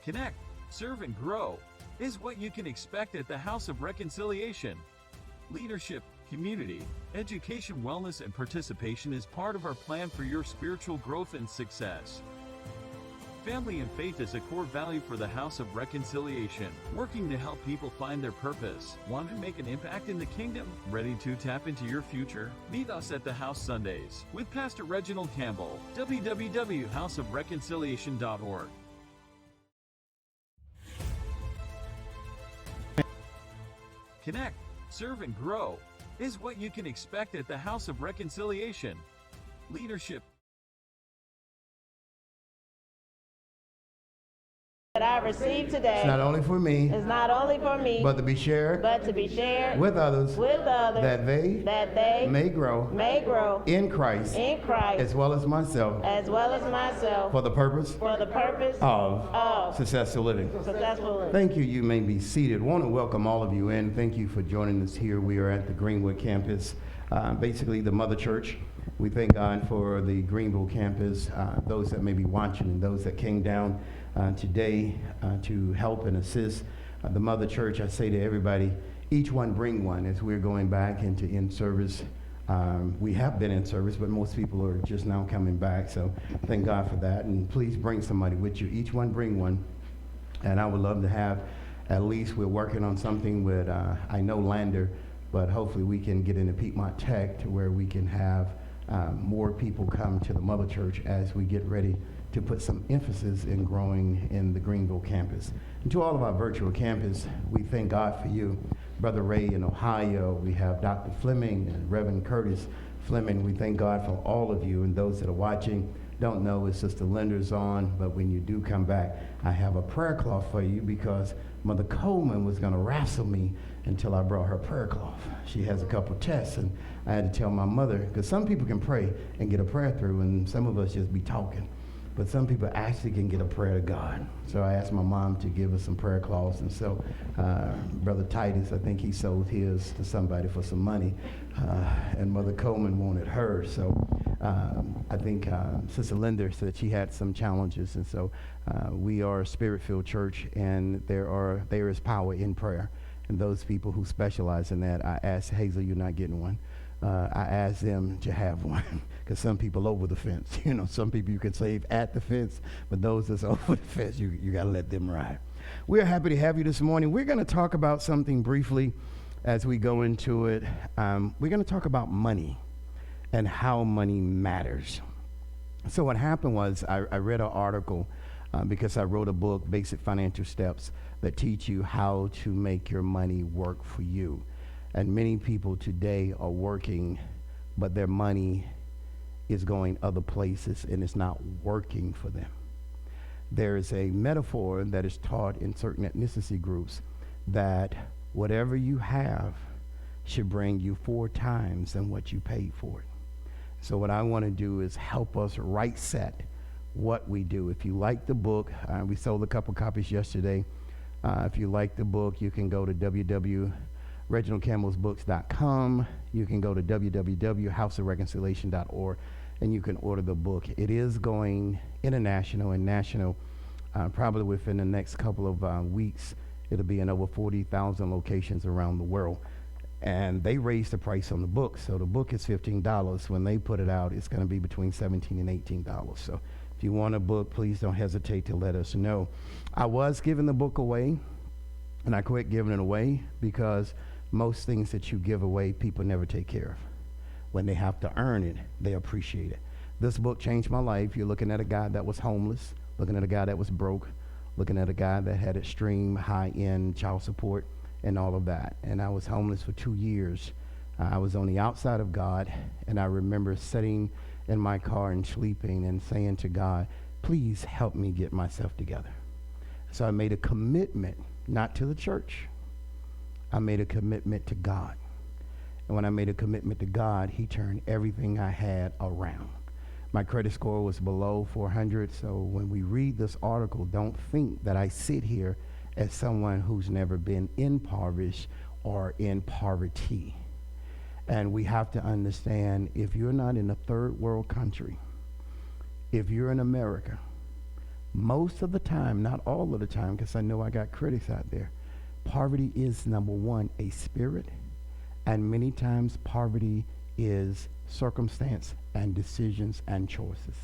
Connect, serve, and grow is what you can expect at the House of Reconciliation. Leadership, community, education, wellness, and participation is part of our plan for your spiritual growth and success. Family and faith is a core value for the House of Reconciliation, working to help people find their purpose. Want to make an impact in the kingdom? Ready to tap into your future? Meet us at the House Sundays with Pastor Reginald Campbell. www.houseofreconciliation.org. Connect, serve, and grow is what you can expect at the House of Reconciliation. Leadership that I received today It's not only for me, is not only for me, but to be shared with others, that they may grow in Christ, as well as myself, for the purpose of successful living. Thank you. You may be seated. I want to welcome all of you in. Thank you for joining us here. We are at the Greenwood campus, basically the mother church. We thank God for the Greenville campus, those that may be watching and those that came down today to help and assist the mother church. I say to everybody, each one bring one as we're going back into in-service. We have been in service, but most people are just now coming back, so thank God for that. And please bring somebody with you. Each one bring one. And I would love to have, at least we're working on something with, I know Lander, but hopefully we can get into Piedmont Tech to where we can have more people come to the mother church as we get ready to put some emphasis in growing in the Greenville campus. And to all of our virtual campus, we thank God for you. Brother Ray in Ohio, we have Dr. Fleming and Reverend Curtis Fleming. We thank God for all of you, and those that are watching don't know if Sister Linda's on, but when you do come back, I have a prayer cloth for you because Mother Coleman was going to wrestle me until I brought her prayer cloth. She has a couple tests, and I had to tell my mother, because some people can pray and get a prayer through, and some of us just be talking. But some people actually can get a prayer to God. So I asked my mom to give us some prayer cloths. And so Brother Titus, I think he sold his to somebody for some money. And Mother Coleman wanted hers. So I think Sister Linda said she had some challenges. And so we are a spirit-filled church, and there is power in prayer. And those people who specialize in that, I asked Hazel, you're not getting one. I asked them to have one because some people over the fence, some people you can save at the fence, but those that's over the fence, you got to let them ride. We're happy to have you this morning. We're going to talk about something briefly as we go into it. We're going to talk about money and how money matters. So what happened was I read an article because I wrote a book, Basic Financial Steps, that teach you how to make your money work for you. And many people today are working, but their money is going other places and it's not working for them. There is a metaphor that is taught in certain ethnicity groups that whatever you have should bring you 4 times than what you paid for it. So what I want to do is help us right set what we do. If you like the book, we sold a couple copies yesterday. If you like the book, you can go to reginaldcampbellsbooks.com. You can go to www.houseofreconciliation.org, and you can order the book. It is going international and national. Probably within the next couple of weeks, it'll be in over 40,000 locations around the world. And they raised the price on the book. So the book is $15. When they put it out, it's going to be between $17 and $18. So if you want a book, please don't hesitate to let us know. I was giving the book away, and I quit giving it away because most things that you give away, people never take care of. When they have to earn it, they appreciate it. This book changed my life. You're looking at a guy that was homeless, looking at a guy that was broke, looking at a guy that had extreme high-end child support and all of that. And I was homeless for 2 years. I was on the outside of God, and I remember sitting in my car and sleeping and saying to God, please help me get myself together. So I made a commitment, not to the church. I made a commitment to God. And when I made a commitment to God, he turned everything I had around. My credit score was below 400, so when we read this article, don't think that I sit here as someone who's never been impoverished or in poverty. And we have to understand, if you're not in a third world country, if you're in America, Most of the time, not all of the time, because I know I got critics out there, poverty is, number one, a spirit, and many times poverty is circumstance and decisions and choices.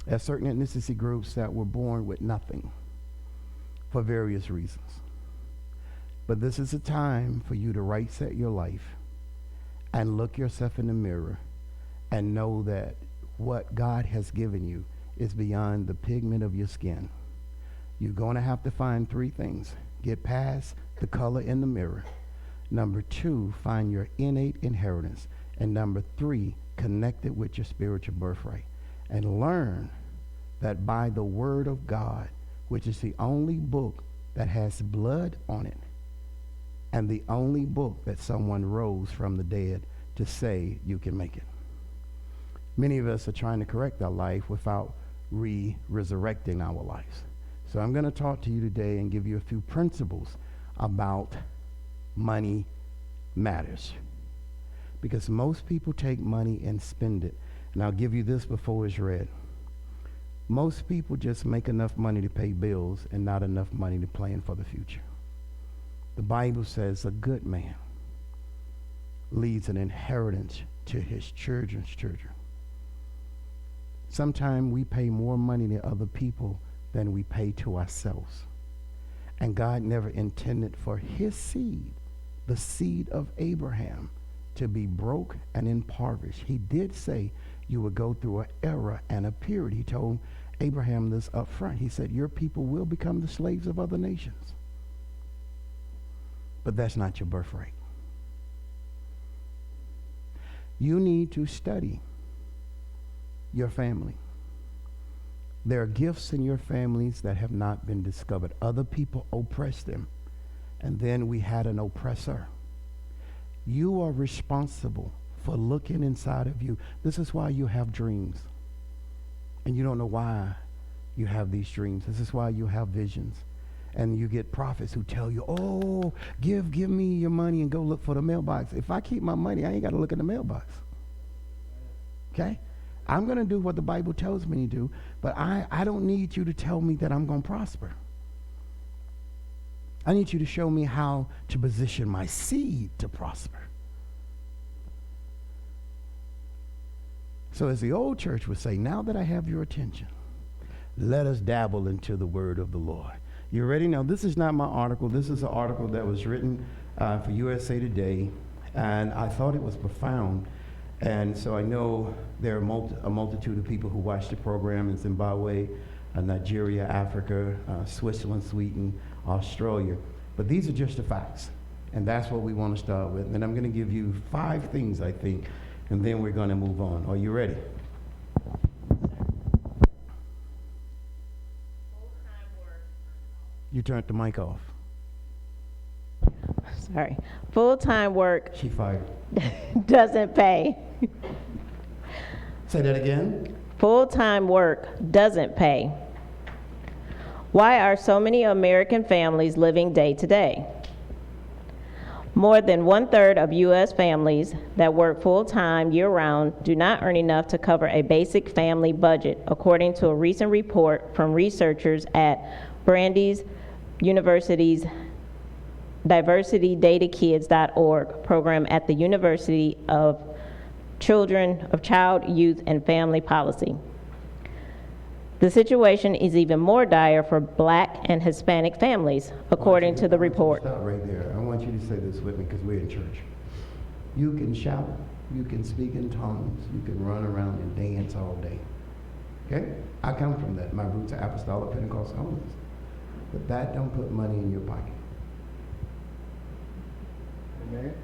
There are certain ethnicity groups that were born with nothing for various reasons. But this is a time for you to right set your life and look yourself in the mirror and know that what God has given you is beyond the pigment of your skin. You're going to have to find three things. Get past the color in the mirror. Number two, find your innate inheritance. And number three, connect it with your spiritual birthright. And learn that by the word of God, which is the only book that has blood on it, and the only book that someone rose from the dead to say you can make it. Many of us are trying to correct our life without resurrecting our lives. So I'm going to talk to you today and give you a few principles about money matters. Because most people take money and spend it. And I'll give you this before it's read. Most people just make enough money to pay bills and not enough money to plan for the future. The Bible says a good man leaves an inheritance to his children's children. Sometimes we pay more money to other people than we pay to ourselves. And God never intended for his seed, the seed of Abraham, to be broke and impoverished. He did say you would go through an era and a period. He told Abraham this up front. He said, your people will become the slaves of other nations. But that's not your birthright. You need to study your family. There are gifts in your families that have not been discovered. Other people oppress them. And then we had an oppressor. You are responsible for looking inside of you. This is why you have dreams. And you don't know why you have these dreams. This is why you have visions. And you get prophets who tell you, oh, give me your money and go look for the mailbox. If I keep my money, I ain't got to look in the mailbox. Okay? I'm going to do what the Bible tells me to do, but I don't need you to tell me that I'm going to prosper. I need you to show me how to position my seed to prosper. So as the old church would say, now that I have your attention, let us dabble into the word of the Lord. You ready? Now, this is not my article. This is an article that was written for USA Today, and I thought it was profound. And so I know there are a multitude of people who watch the program in Zimbabwe, Nigeria, Africa, Switzerland, Sweden, Australia. But these are just the facts, and that's what we want to start with. And I'm going to give you 5 things, I think, and then we're going to move on. Are you ready? You turned the mic off. Sorry. Full-time work She fired. doesn't pay. Say that again. Full-time work doesn't pay. Why are so many American families living day to day? More than 1/3 of U.S. families that work full-time year-round do not earn enough to cover a basic family budget, according to a recent report from researchers at Brandeis University's DiversityDataKids.org program at the University of Child, Youth, and Family Policy. The situation is even more dire for Black and Hispanic families, according to the report. Stop right there. I want you to say this with me because we're in church. You can shout, you can speak in tongues, you can run around and dance all day. Okay? I come from that. My roots are apostolic Pentecostal holiness. But that don't put money in your pocket. Amen?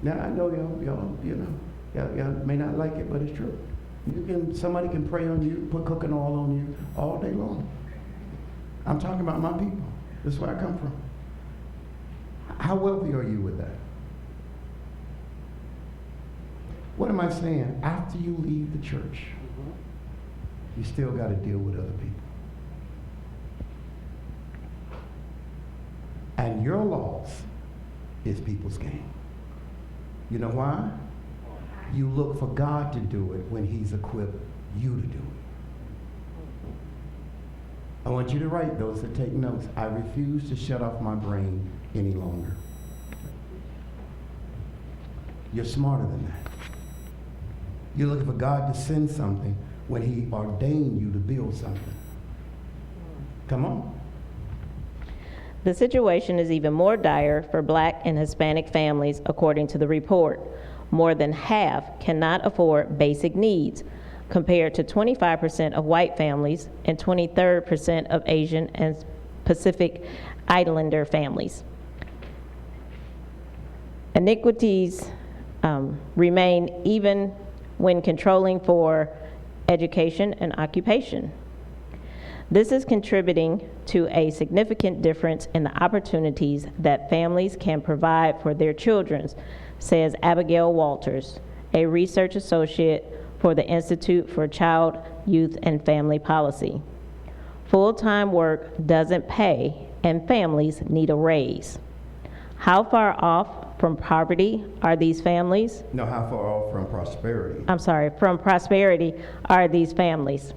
Now I know y'all may not like it, but it's true. Somebody can pray on you, put cooking oil on you all day long. I'm talking about my people. This is where I come from. How wealthy are you with that? What am I saying? After you leave the church, you still got to deal with other people. And your loss is people's gain. You know why? You look for God to do it when he's equipped you to do it. I want you to write, those that take notes. I refuse to shut off my brain any longer. You're smarter than that. You're looking for God to send something when he ordained you to build something. Come on. The situation is even more dire for Black and Hispanic families, according to the report. More than half cannot afford basic needs, compared to 25% of white families and 23% of Asian and Pacific Islander families. Inequities remain even when controlling for education and occupation. This is contributing to a significant difference in the opportunities that families can provide for their children, says Abigail Walters, a research associate for the Institute for Child, Youth, and Family Policy. Full-time work doesn't pay, and families need a raise. How far off from poverty are these families? No, how far off from prosperity? From prosperity are these families?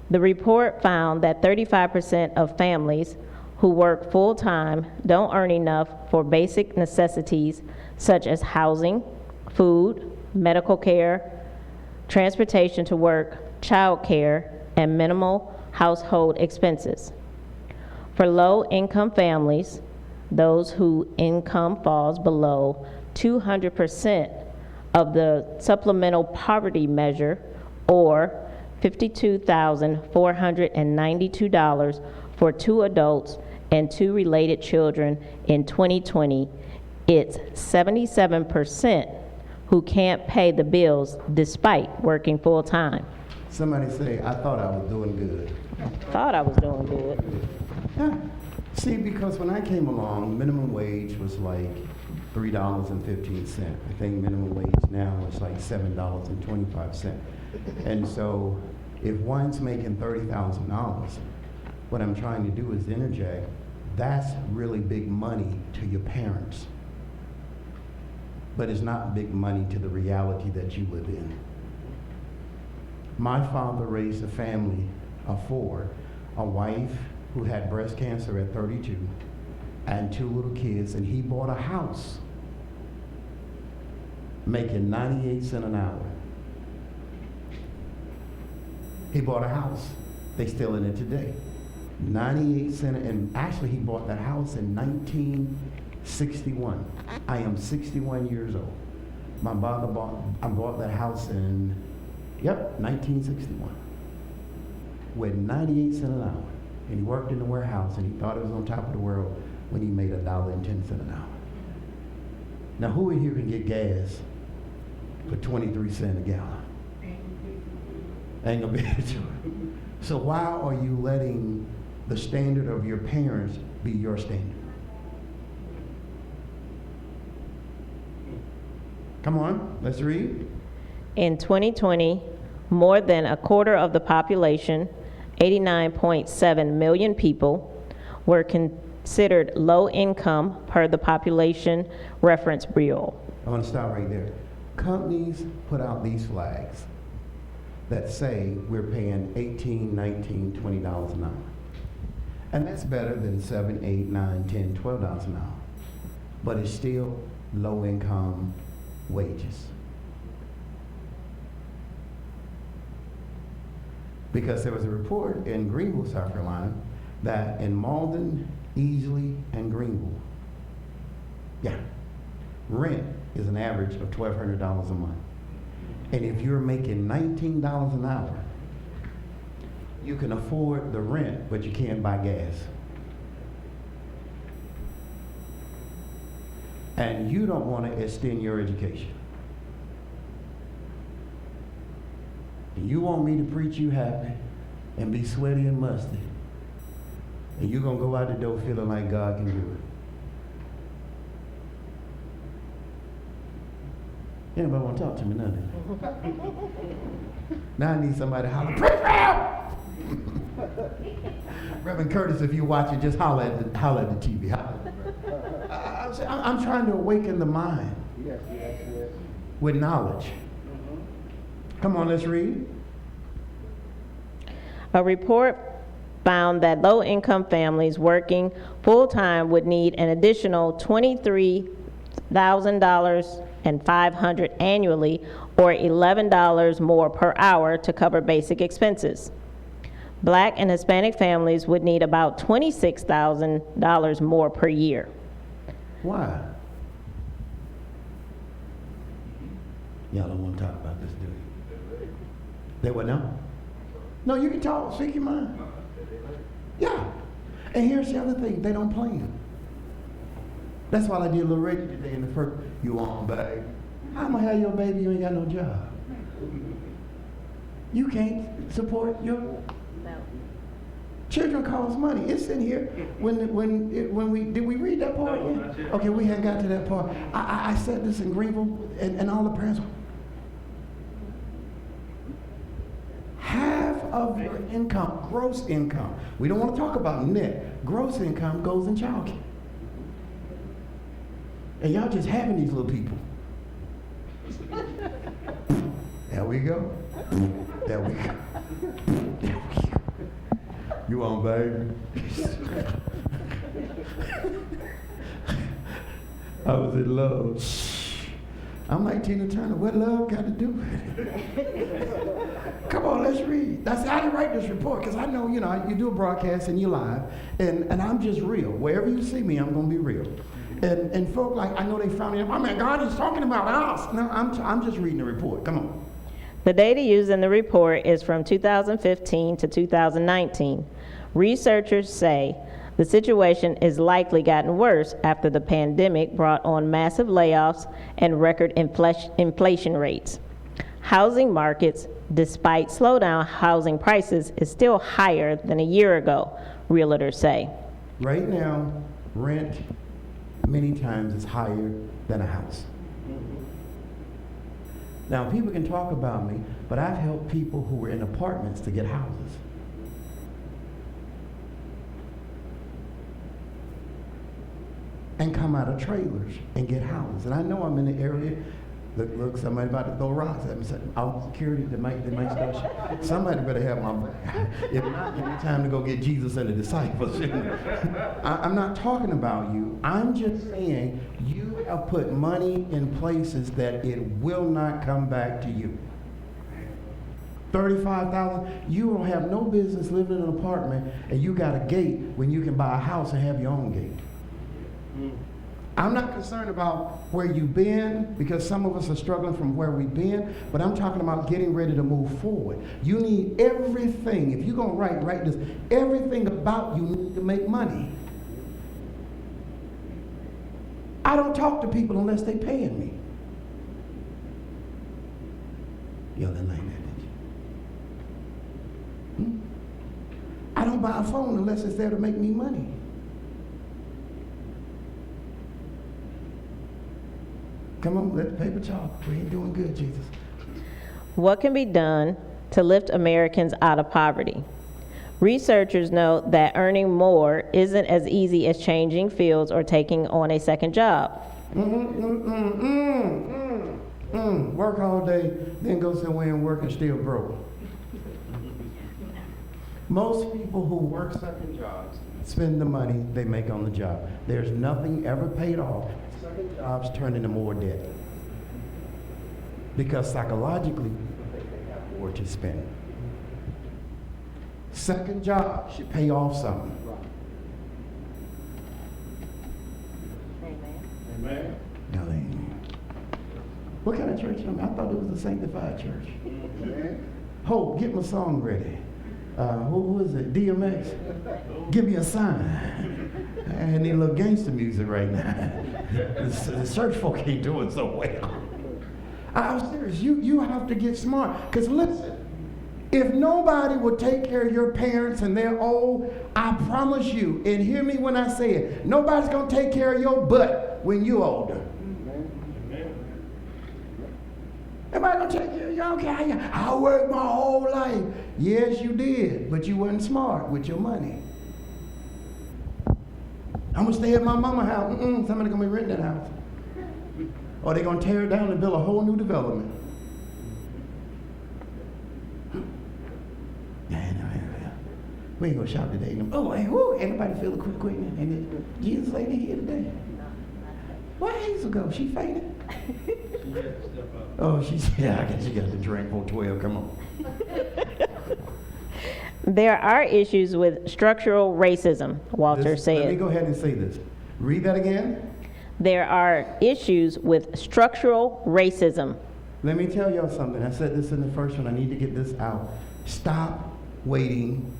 The report found that 35% of families who work full-time don't earn enough for basic necessities such as housing, food, medical care, transportation to work, child care, and minimal household expenses. For low-income families, those whose income falls below 200% of the supplemental poverty measure, or $52,492 for 2 adults and 2 related children in 2020, it's 77% who can't pay the bills despite working full-time. Somebody say, I thought I was doing good. Thought I was doing good. Yeah. See, because when I came along, minimum wage was like $3.15. I think minimum wage now is like $7.25. And so if one's making $30,000, what I'm trying to do is interject, that's really big money to your parents. But it's not big money to the reality that you live in. My father raised a family of 4, a wife who had breast cancer at 32, and 2 little kids, and he bought a house making 98 cents an hour. He bought a house. They still in it today. 98 cents, and actually he bought that house in 1961. I am 61 years old. I bought that house in, 1961. With 98 cents an hour. And he worked in the warehouse, and he thought it was on top of the world when he made $1.10 an hour. Now, who in here can get gas for 23 cents a gallon? Ain't gonna be able to do it. So why are you letting the standard of your parents be your standard? Come on, let's read. In 2020, more than a quarter of the population, 89.7 million people, were considered low income per the Population Reference Bureau. I want to stop right there. Companies put out these flags that say we're paying $18, $19, $20 an hour. And that's better than $7, $8, $9, $10, $12 an hour. But it's still low income wages. Because there was a report in Greenville, South Carolina, that in Malden, Easley, and Greenville, rent is an average of $1,200 a month. And if you're making $19 an hour, you can afford the rent, but you can't buy gas. And you don't want to extend your education. You want me to preach you happy and be sweaty and musty, and you're going to go out the door feeling like God can do it. Anybody want to talk to me, none? Now I need somebody to holler, preach out! Reverend Curtis, if you're watching, just holler at the TV. I'm trying to awaken the mind with knowledge. Come on, let's read. A report found that low-income families working full-time would need an additional $23,500 annually, or $11 more per hour to cover basic expenses. Black and Hispanic families would need about $26,000 more per year. Why? Y'all don't want to talk about this, do you? They would know? No, you can talk, speak your mind. Yeah. And here's the other thing, they don't plan. That's why I did a little Reggie today in the first, you want a baby? How am I have your baby, you ain't got no job? You can't support your children cost money. It's in here. When we did we read that part yet? Okay, we hadn't got to that part. I said this in Greenville, and all the parents. Half of your income, gross income. We don't want to talk about net. Gross income goes in child care. And y'all just having these little people. There we go. There we go. There we go. You on, baby? I was in love. I'm like Tina Turner. What love got to do with it? Come on, let's read. I didn't write this report because I know, you do a broadcast and you live, and I'm just real. Wherever you see me, I'm going to be real. And folk I know they found it. Oh man, God is talking about us. No, I'm just reading the report. Come on. The data used in the report is from 2015 to 2019. Researchers say the situation is likely gotten worse after the pandemic brought on massive layoffs and record inflation rates. Housing markets, despite slowdown housing prices, is still higher than a year ago, realtors say. Right now, rent many times is higher than a house. Now, people can talk about me, but I've helped people who were in apartments to get houses. And come out of trailers and get houses. And I know I'm in the area. Look, somebody about to throw rocks at me. Out security, they might start shit. Somebody better have my back. If not, give me time to go get Jesus and the disciples. I'm not talking about you. I'm just saying you have put money in places that it will not come back to you. $35,000. You don't have no business living in an apartment, and you got a gate when you can buy a house and have your own gate. I'm not concerned about where you've been, because some of us are struggling from where we've been, but I'm talking about getting ready to move forward. You need everything. If you're going to write this, everything about you needs to make money. I don't talk to people unless they're paying me. Y'all didn't like that, did you? I don't buy a phone unless it's there to make me money. Come on, let the paper talk. We ain't doing good, Jesus. What can be done to lift Americans out of poverty? Researchers note that earning more isn't as easy as changing fields or taking on a second job. Work all day, then go somewhere and work and still broke. Most people who work second jobs spend the money they make on the job. There's nothing ever paid off. Second jobs turn into more debt. Because psychologically, they have more to spend. Second job should pay off something. Amen. No, amen. What kind of church am I? I thought it was a sanctified church. Hope, get my song ready. Who is it? DMX? Give me a sign. I need a little gangster music right now. The church folk ain't doing so well. I'm serious. You have to get smart. Because listen, if nobody will take care of your parents and they're old, I promise you, and hear me when I say it, nobody's going to take care of your butt when you're older. Nobody going to take care of you. Okay, I worked my whole life. Yes, you did, but you wasn't smart with your money. I'm going to stay at my mama's house. Somebody's going to be renting that house. Or they're going to tear it down and build a whole new development. Yeah. We ain't gonna shout today. Oh, hey, whoo, anybody feel a quick quickening? And Jesus ain't here today. Where Hazel go? She fainted? Oh, she said, I guess she got to drink for 12. Come on. There are issues with structural racism, Walter said. Let me go ahead and say this. Read that again. There are issues with structural racism. Let me tell y'all something. I said this in the first one. I need to get this out. Stop waiting.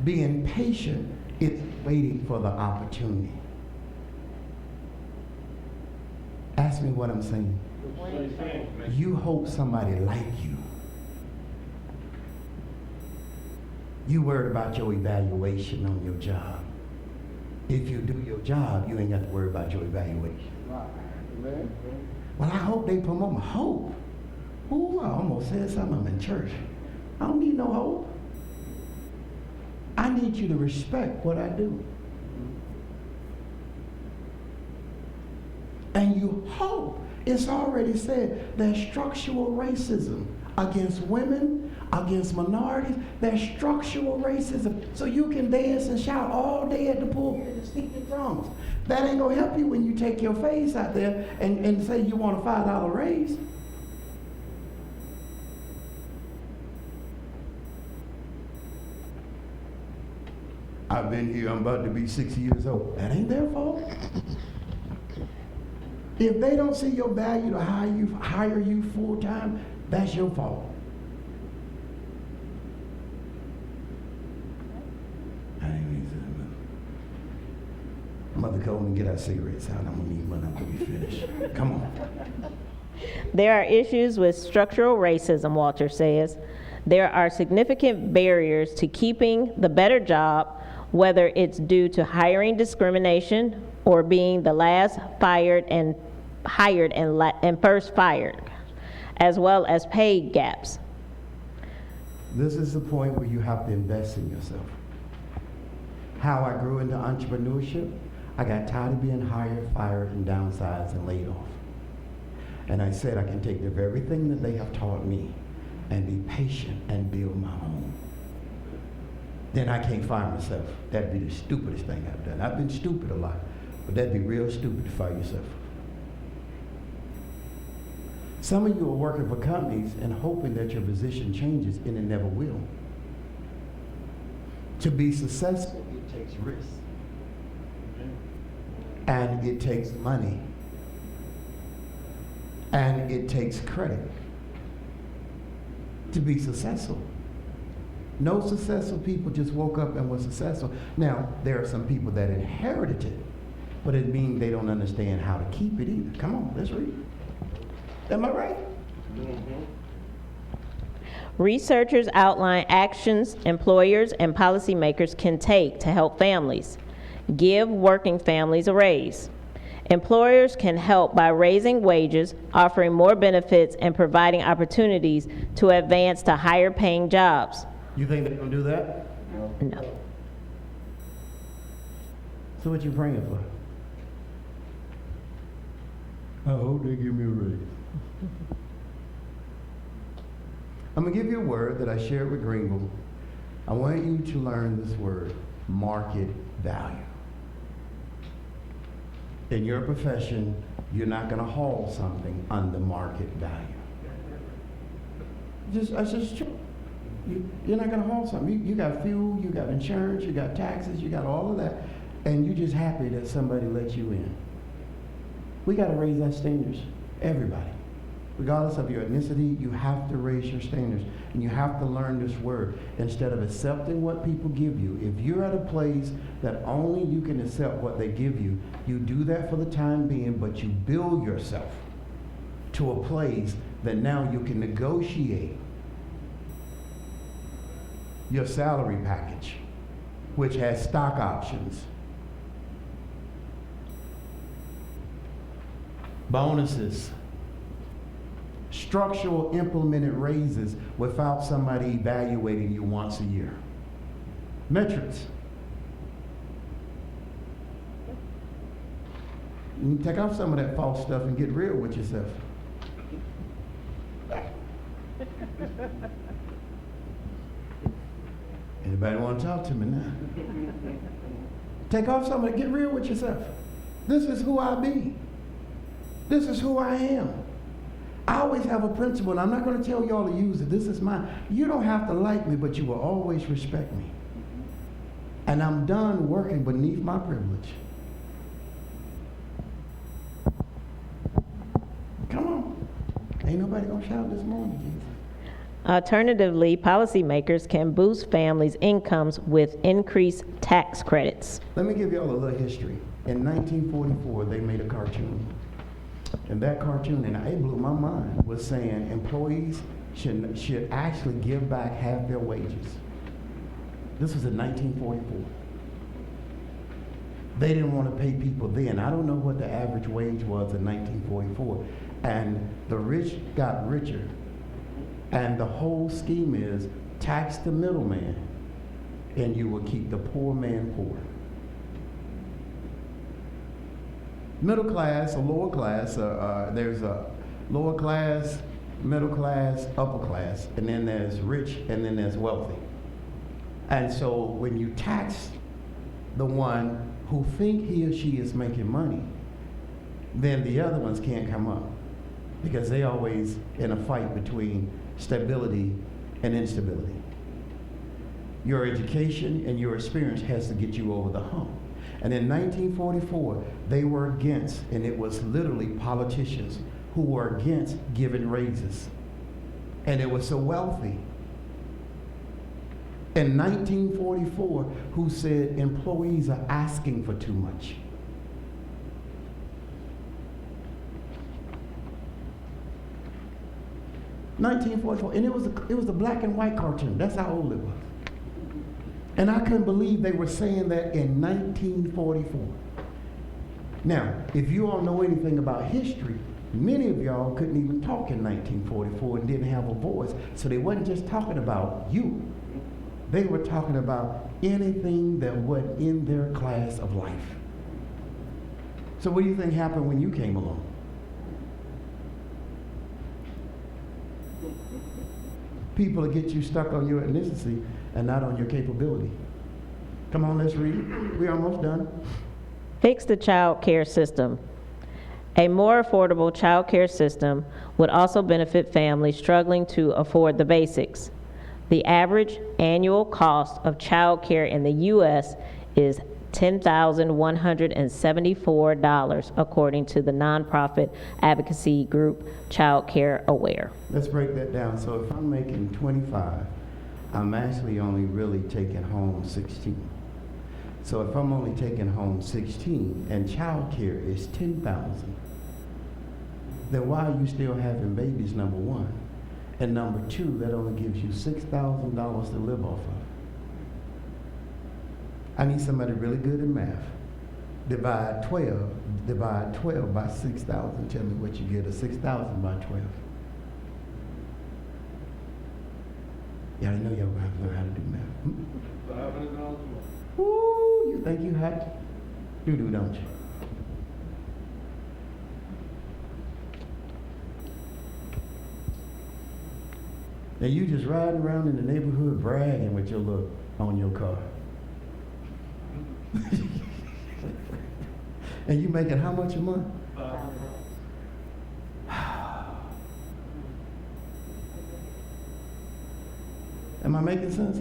Being patient is waiting for the opportunity. Ask me what I'm saying. You hope somebody like you. You worried about your evaluation on your job. If you do your job, you ain't got to worry about your evaluation. Well, I hope they promote me. Hope? Ooh, I almost said something. I'm in church. I don't need no hope. I need you to respect what I do. And you hope. It's already said there's structural racism against women, against minorities. There's structural racism. So you can dance and shout all day at the pulpit and sing the drums. That ain't gonna help you when you take your face out there and say you want a $5 raise. I've been here, I'm about to be 60 years old. That ain't their fault. If they don't see your value to hire you full time, that's your fault. I ain't mean to. Mother told me to get our cigarettes out. I'm gonna need money until we finish. Come on. There are issues with structural racism, Walter says. There are significant barriers to keeping the better job, whether it's due to hiring discrimination or being the last hired and first fired, as well as pay gaps. This is the point where you have to invest in yourself. How I grew into entrepreneurship, I got tired of being hired, fired, and downsized and laid off. And I said I can take the very thing that they have taught me and be patient and build my own. Then I can't fire myself. That'd be the stupidest thing I've done. I've been stupid a lot, but that'd be real stupid to fire yourself. Some of you are working for companies and hoping that your position changes, and it never will. To be successful, it takes risk. And it takes money. And it takes credit to be successful. No successful people just woke up and were successful. Now, there are some people that inherited it, but it means they don't understand how to keep it either. Come on, let's read. Am I right? Mm-hmm. Researchers outline actions employers and policymakers can take to help families. Give working families a raise. Employers can help by raising wages, offering more benefits, and providing opportunities to advance to higher paying jobs. You think they're going to do that? No. So what you praying for? I hope they give me a raise. I'm going to give you a word that I shared with Greenville. I want you to learn this word, market value. In your profession, you're not going to haul something under market value. That's just true. You're not going to haul something. You got fuel, you got insurance, you got taxes, you got all of that, and you're just happy that somebody let you in. We got to raise our standards, everybody. Regardless of your ethnicity, you have to raise your standards, and you have to learn this word. Instead of accepting what people give you, if you're at a place that only you can accept what they give you, you do that for the time being, but you build yourself to a place that now you can negotiate your salary package, which has stock options, bonuses, structural implemented raises without somebody evaluating you once a year. Metrics. You can take off some of that false stuff and get real with yourself. Anybody want to talk to me now? Take off some of it. Get real with yourself. This is who I be. This is who I am. I always have a principle, and I'm not going to tell y'all to use it. This is mine. You don't have to like me, but you will always respect me. And I'm done working beneath my privilege. Come on. Ain't nobody going to shout this morning, Jesus. Alternatively, policymakers can boost families' incomes with increased tax credits. Let me give y'all a little history. In 1944, they made a cartoon. And that cartoon, and it blew my mind, was saying employees should actually give back half their wages. This was in 1944. They didn't want to pay people then. I don't know what the average wage was in 1944. And the rich got richer. And the whole scheme is tax the middleman, and you will keep the poor man poor. Middle class or lower class, there's a lower class, middle class, upper class, and then there's rich, and then there's wealthy. And so when you tax the one who think he or she is making money, then the other ones can't come up because they always in a fight between stability and instability. Your education and your experience has to get you over the hump. And in 1944, they were against, and it was literally politicians who were against giving raises. And it was so wealthy. In 1944, who said employees are asking for too much. (1944), and it was a black and white cartoon. That's how old it was. And I couldn't believe they were saying that in 1944. Now, if you all know anything about history, many of y'all couldn't even talk in 1944 and didn't have a voice. So they wasn't just talking about you. They were talking about anything that wasn't in their class of life. So what do you think happened when you came along? People will get you stuck on your ethnicity and not on your capability. Come on, let's read. We're almost done. Fix the child care system. A more affordable child care system would also benefit families struggling to afford the basics. The average annual cost of child care in the U.S. is $10,174, according to the nonprofit advocacy group Child Care Aware. Let's break that down. So if I'm making 25, I'm actually only really taking home 16. So if I'm only taking home 16 and child care is 10,000, then why are you still having babies, number one? And number two, that only gives you $6,000 to live off of. I need somebody really good in math. Divide 12 by 6,000. Tell me what you get, 6,000 by 12. Yeah, I know y'all gonna have to learn how to do math. $500 more. Ooh, you think you hot? You do, don't you? Now you just riding around in the neighborhood bragging with your look on your car. And you making how much a month? Am I making sense?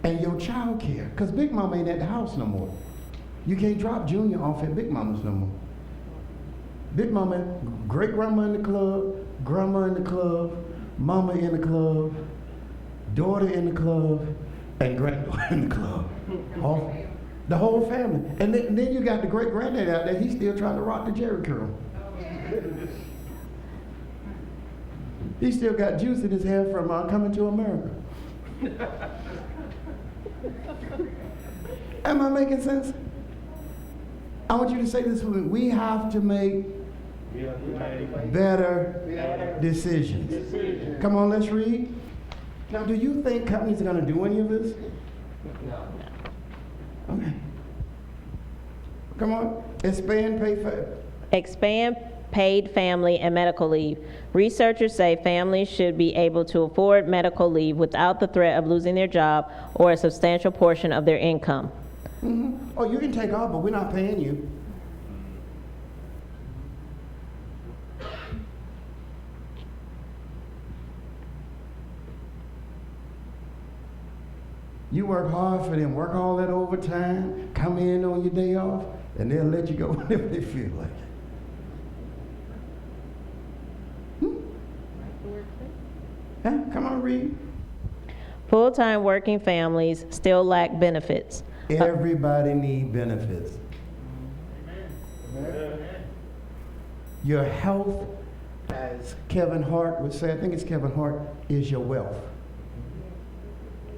And your child care, because Big Mama ain't at the house no more. You can't drop Junior off at Big Mama's no more. Big Mama, great grandma in the club, grandma in the club, mama in the club, daughter in the club, and granddaughter in the club. All, the whole family. And then you got the great granddad out there, he's still trying to rock the Jerry curl. He still got juice in his hair from Coming to America. Am I making sense? I want you to say this with me. We have to make better decisions. Come on, let's read. Now, do you think companies are going to do any of this? No. Okay. Come on. Expand paid family and medical leave. Researchers say families should be able to afford medical leave without the threat of losing their job or a substantial portion of their income. Oh, you can take off, but we're not paying you. You work hard for them, work all that overtime, come in on your day off, and they'll let you go whenever they feel like it. Huh? Come on, read. Full-time working families still lack benefits. Everybody needs benefits. Amen. Your health, as Kevin Hart would say, I think it's Kevin Hart, is your wealth.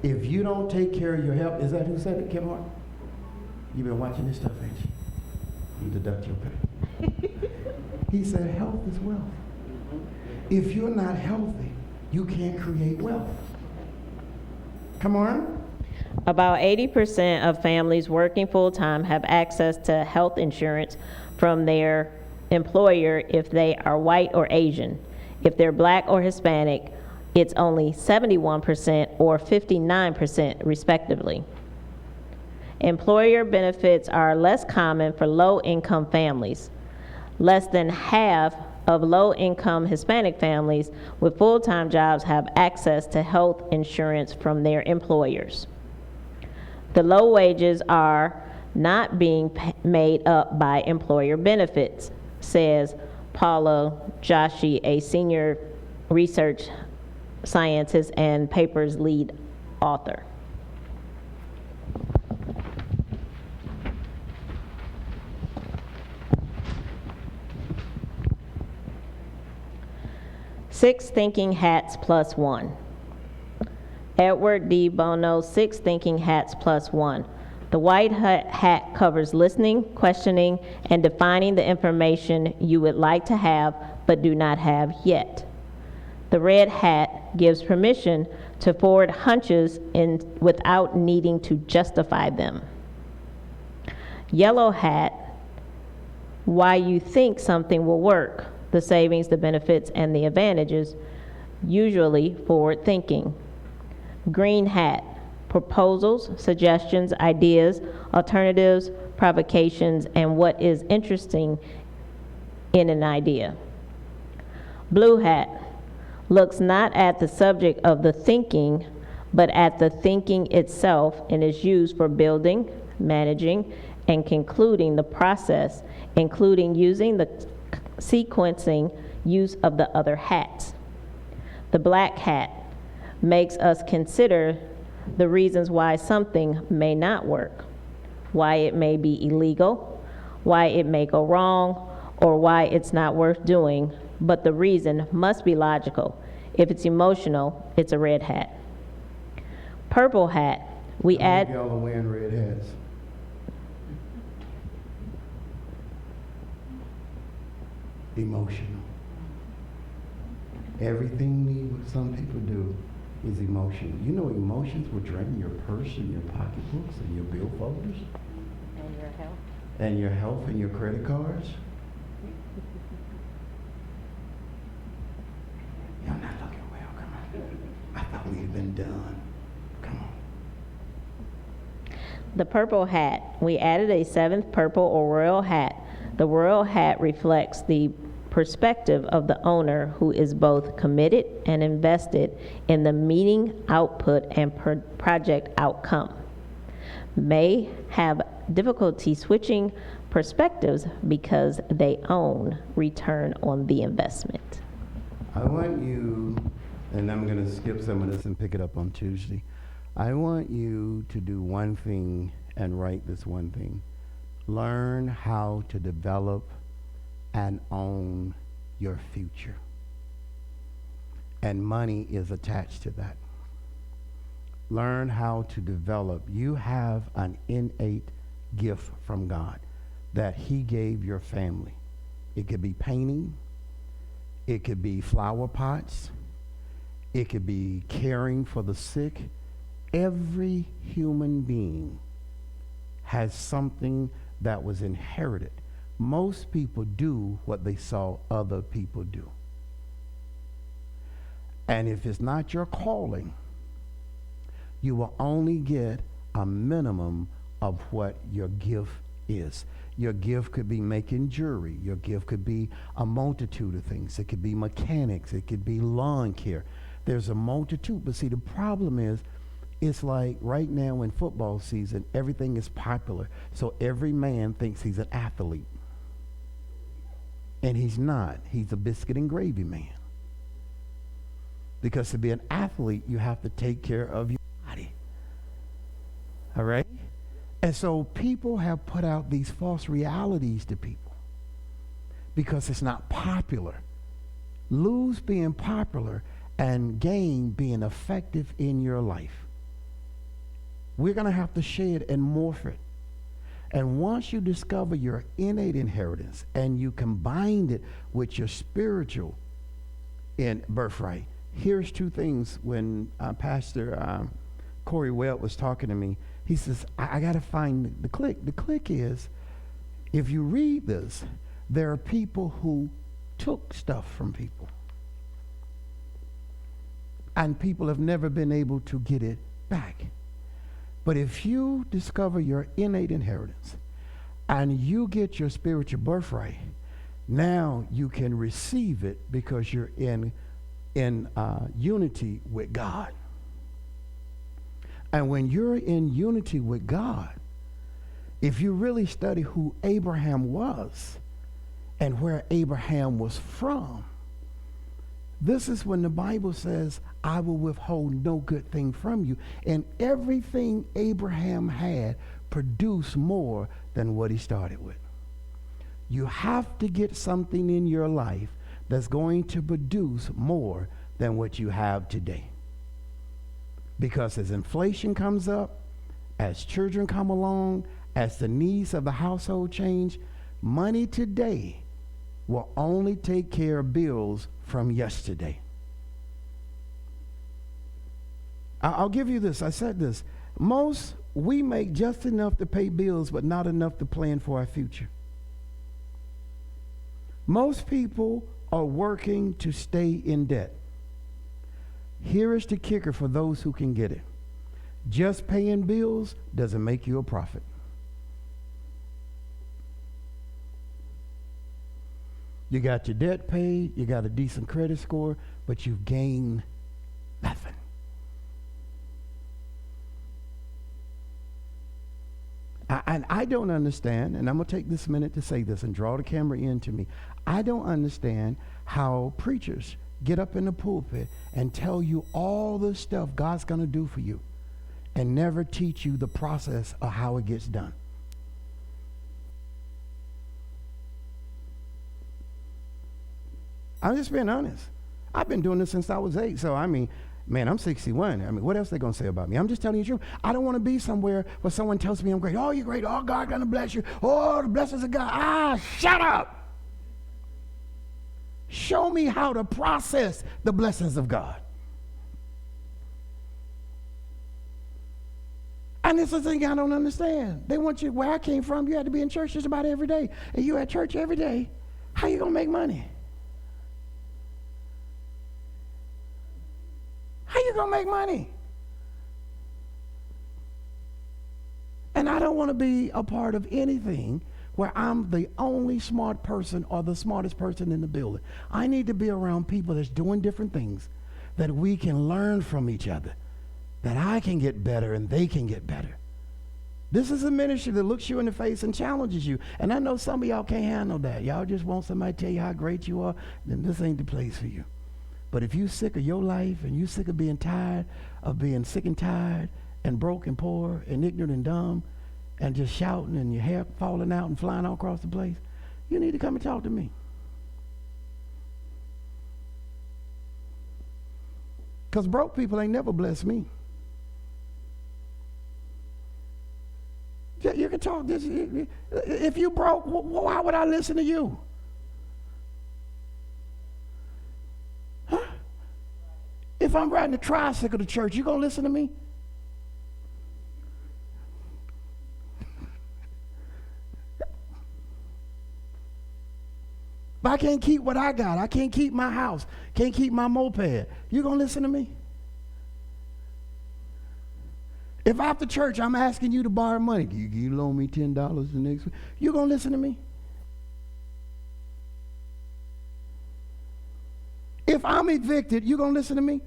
If you don't take care of your health, is that who said it, Kevin Hart? You've been watching this stuff, ain't you? You deduct your pay. He said health is wealth. If you're not healthy, you can't create wealth. Come on. About 80% of families working full-time have access to health insurance from their employer if they are white or Asian. If they're black or Hispanic, it's only 71% or 59% respectively. Employer benefits are less common for low-income families. Less than half of low-income Hispanic families with full-time jobs have access to health insurance from their employers. The low wages are not being made up by employer benefits, says Paula Joshi, a senior research scientist and paper's lead author. Six thinking hats plus one. Edward D. Bono's Six Thinking Hats plus one. The white hat covers listening, questioning, and defining the information you would like to have but do not have yet. The red hat gives permission to forward hunches without needing to justify them. Yellow hat, why you think something will work, the savings, the benefits, and the advantages, usually forward thinking. Green hat, proposals, suggestions, ideas, alternatives, provocations, and what is interesting in an idea. Blue hat, looks not at the subject of the thinking, but at the thinking itself, and is used for building, managing, and concluding the process, including using the sequencing use of the other hats. The black hat makes us consider the reasons why something may not work, why it may be illegal, why it may go wrong, or why it's not worth doing, but the reason must be logical. If it's emotional, it's a red hat. Purple hat, we add... Y'all are wearing red hats. Emotional. Everything what some people do is emotional. You know emotions will drain your purse and your pocketbooks and your bill folders. And your health. And your health and your credit cards. Y'all not looking well, come on. I thought we had been done. Come on. The purple hat, we added a seventh purple or royal hat. The royal hat reflects the perspective of the owner who is both committed and invested in the meeting output and project outcome. May have difficulty switching perspectives because they own return on the investment. I want you, and I'm going to skip some of this and pick it up on Tuesday. I want you to do one thing and write this one thing. Learn how to develop and own your future. And money is attached to that. Learn how to develop. You have an innate gift from God that He gave your family. It could be painting. It could be flower pots. It could be caring for the sick. Every human being has something that was inherited. most people do what they saw other people do. And if it's not your calling, you will only get a minimum of what your gift is. Your gift could be making jewelry. Your gift could be a multitude of things. It could be mechanics. It could be lawn care. There's a multitude. But see, the problem is, it's like right now in football season, everything is popular. So every man thinks he's an athlete. And he's not. He's a biscuit and gravy man. Because to be an athlete, you have to take care of your body. All right? And so people have put out these false realities to people because it's not popular. Lose being popular and gain being effective in your life. We're going to have to shed and morph it. And once you discover your innate inheritance and you combine it with your spiritual birthright, here's two things. When Pastor Corey Webb was talking to me, he says, I got to find the click. The click is, if you read this, there are people who took stuff from people. And people have never been able to get it back. But if you discover your innate inheritance and you get your spiritual birthright, now you can receive it because you're in unity with God. And when you're in unity with God, if you really study who Abraham was and where Abraham was from, this is when the Bible says, I will withhold no good thing from you. And everything Abraham had produced more than what he started with. You have to get something in your life that's going to produce more than what you have today. Because as inflation comes up, as children come along, as the needs of the household change, money today will only take care of bills from yesterday. I'll give you this. I said this. We make just enough to pay bills, but not enough to plan for our future. Most people are working to stay in debt. Here is the kicker for those who can get it. Just paying bills doesn't make you a prophet. You got your debt paid, you got a decent credit score, but you've gained nothing. And I don't understand, and I'm going to take this minute to say this and draw the camera into me. I don't understand how preachers get up in the pulpit and tell you all the stuff God's going to do for you and never teach you the process of how it gets done. I'm just being honest. I've been doing this since I was 8, so man, I'm 61. What else are they going to say about me? I'm just telling you the truth. I don't want to be somewhere where someone tells me I'm great. Oh, you're great. Oh, God going to bless you. Oh, the blessings of God. Shut up. Show me how to process the blessings of God. And this is the thing I don't understand. They want you, where I came from, you had to be in church just about every day. And you at church every day. How you going to make money? How you going to make money? And I don't want to be a part of anything where I'm the only smart person or the smartest person in the building. I need to be around people that's doing different things, that we can learn from each other, that I can get better and they can get better. This is a ministry that looks you in the face and challenges you. And I know some of y'all can't handle that. Y'all just want somebody to tell you how great you are, then this ain't the place for you. But if you're sick of your life and you're sick of being tired, of being sick and tired and broke and poor and ignorant and dumb and just shouting and your hair falling out and flying all across the place, you need to come and talk to me. Because broke people ain't never blessed me. You can talk this. If you broke, why would I listen to you? Huh? If I'm riding a tricycle to church, you gonna listen to me? But I can't keep what I got. I can't keep my house. Can't keep my moped. You going to listen to me? If after church I'm asking you to borrow money, you loan me $10 the next week, you going to listen to me? If I'm evicted, you going to listen to me?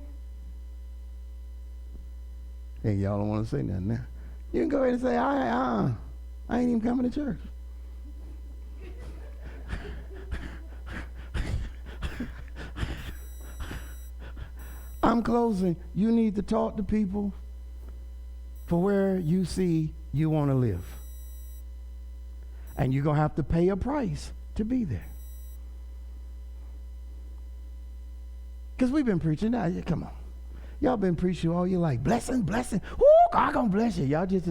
Hey, y'all don't want to say nothing now. You can go ahead and say, I ain't even coming to church. I'm closing. You need to talk to people for where you see you want to live. And you're going to have to pay a price to be there. Because we've been preaching now. Come on. Y'all been preaching all your life. Blessing, blessing. Woo, God gonna bless you. Y'all just,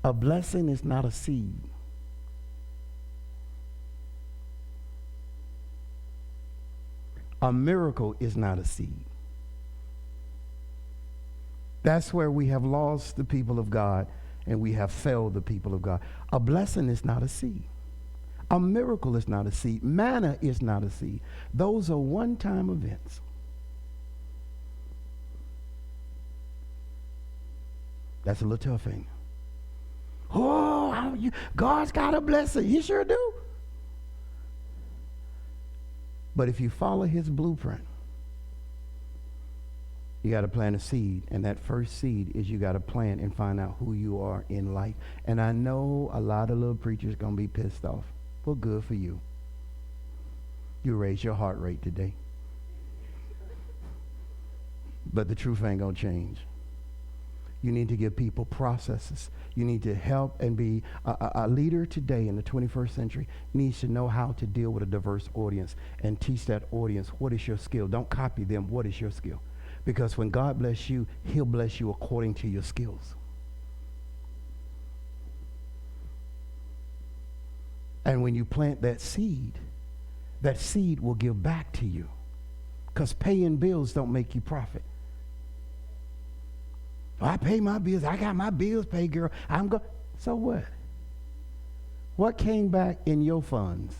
A blessing is not a seed. A miracle is not a seed. That's where we have lost the people of God and we have failed the people of God. A blessing is not a seed. A miracle is not a seed. Manna is not a seed. Those are one-time events. That's a little tough, ain't it? Oh, God's got a blessing. He sure do. But if you follow his blueprint, you got to plant a seed. And that first seed is you got to plant and find out who you are in life. And I know a lot of little preachers going to be pissed off. Well, good for you. You raised your heart rate today. But the truth ain't going to change. You need to give people processes. You need to help and be a leader today in the 21st century needs to know how to deal with a diverse audience and teach that audience what is your skill. Don't copy them. What is your skill? Because when God bless you, he'll bless you according to your skills. And when you plant that seed will give back to you. Because paying bills don't make you profit. Oh, I pay my bills. I got my bills paid, girl. So what? What came back in your funds?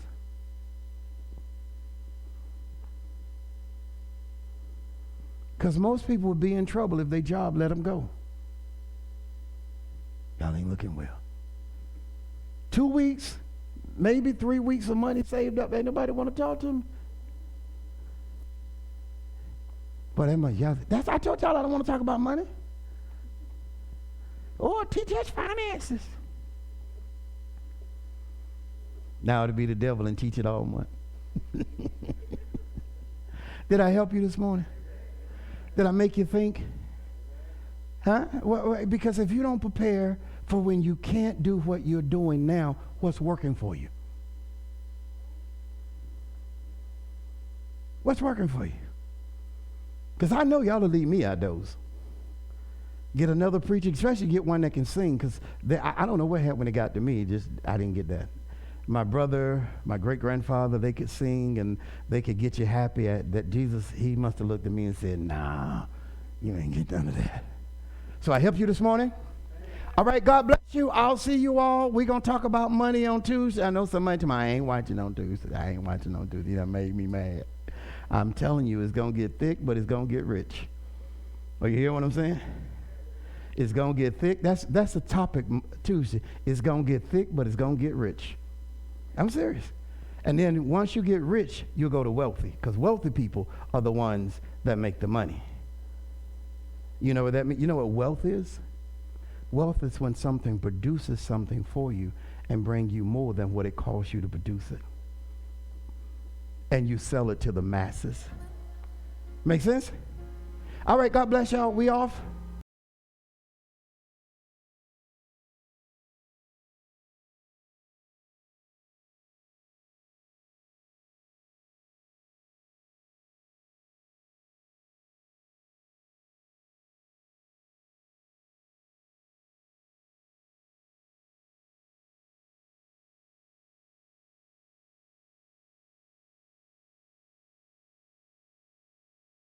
Because most people would be in trouble if their job let them go. Y'all ain't looking well. 2 weeks, maybe 3 weeks of money saved up. Ain't nobody want to talk to them. But I told y'all I don't want to talk about money. Or teach us finances. Now it'll be the devil and teach it all month. Did I help you this morning? Did I make you think? Huh? Well, because if you don't prepare for when you can't do what you're doing now, what's working for you? What's working for you? Because I know y'all will leave me outdoors. Get another preacher, especially get one that can sing, because I don't know what happened when it got to me. I didn't get that. My brother, my great-grandfather, they could sing, and they could get you happy that Jesus, he must have looked at me and said, nah, you ain't get none of that. So I helped you this morning? All right, God bless you. I'll see you all. We're going to talk about money on Tuesday. I know somebody told me, I ain't watching on Tuesday. I ain't watching on Tuesday. That made me mad. I'm telling you, it's going to get thick, but it's going to get rich. Oh, you hear what I'm saying? It's going to get thick. That's the topic Tuesday. It's going to get thick, but it's going to get rich. I'm serious. And then once you get rich, you'll go to wealthy, because wealthy people are the ones that make the money. You know what that means? You know what wealth is? Wealth is when something produces something for you and bring you more than what it costs you to produce it. And you sell it to the masses. Make sense? All right, God bless y'all. We off?